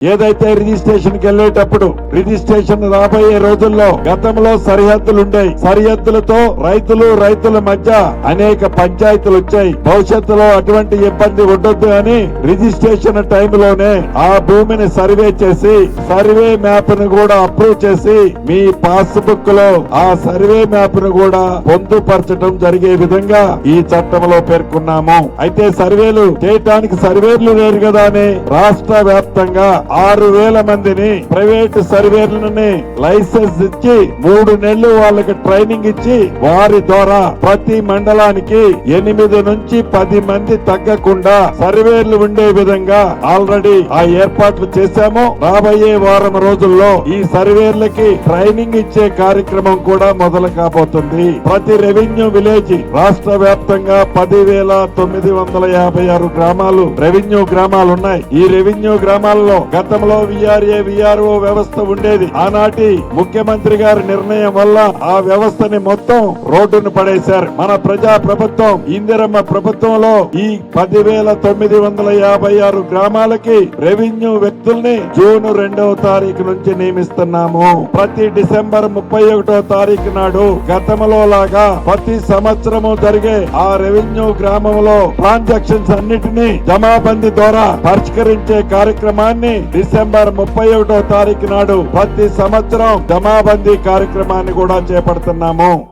ఏదైతే రిజిస్ట్రేషన్ కి వెళ్లేటప్పుడు రిజిస్ట్రేషన్ రాబోయే రోజుల్లో గతంలో సరిహద్దులు ఉండేవి. సరిహద్దులతో రైతుల మధ్య అనేక పంచాయతీలు వచ్చాయి. భవిష్యత్తులో అటువంటి ఇబ్బంది ఉండొద్దు అని రిజిస్ట్రేషన్ టైంలోనే ఆ భూమిని సర్వే చేసి సర్వే మ్యాప్ ను కూడా అప్రూవ్ చేసి మీ పాస్బుక్ లో ఆ సర్వే మ్యాప్ ను కూడా పొందుపరచడం జరిగే విధంగా ఈ చట్టంలో పేర్కొన్నాము. అయితే సర్వేలు చేయటానికి సర్వేలు లేరు కదా అని రాష్ట్ర వ్యాప్తంగా 6,000 మందిని ప్రైవేటు సర్వేర్లని లైసెన్స్ ఇచ్చి 3 నెలలు వాళ్ళకి ట్రైనింగ్ ఇచ్చి వారి ద్వారా ప్రతి మండలానికి 8 నుంచి 10 మంది తగ్గకుండా సర్వేర్లు ఉండే విధంగా ఆల్రెడీ ఆ ఏర్పాట్లు చేశాము. రాబోయే వారం రోజుల్లో ఈ సర్వేర్లకి ట్రైనింగ్ ఇచ్చే కార్యక్రమం కూడా మొదలు కాబోతుంది. ప్రతి రెవెన్యూ విలేజ్ రాష్ట్ర వ్యాప్తంగా 10,956 గ్రామాలు రెవెన్యూ గ్రామాలు ఉన్నాయి. ఈ రెవెన్యూ గ్రామాల్లో గతంలో విఆర్ఏ విఆర్ఓ వ్యవస్థ ఉండేది. ఆనాటి ముఖ్యమంత్రి గారి నిర్ణయం వల్ల ఆ వ్యవస్థని మొత్తం రోడ్డును పడేశారు. మన ప్రజా ప్రభుత్వం ఇందిరమ్మ ప్రభుత్వంలో ఈ 10,956 గ్రామాలకి రెవెన్యూ వ్యక్తుల్ని జూన్ 2వ తారీఖు నుంచి నియమిస్తున్నాము. ప్రతి డిసెంబర్ 31వ తారీఖు నాడు గతంలో లాగా ప్రతి సంవత్సరము జరిగే ఆ రెవెన్యూ గ్రామంలో ట్రాన్సాక్షన్స్ అన్నిటినీ జమాబందీ ద్వారా పరిష్కరించే కార్యక్రమాన్ని డిసెంబర్ 31వ తారీఖు నాడు ప్రతి సంవత్సరం జమాబందీ కార్యక్రమాన్ని కూడా చేపడుతున్నాము.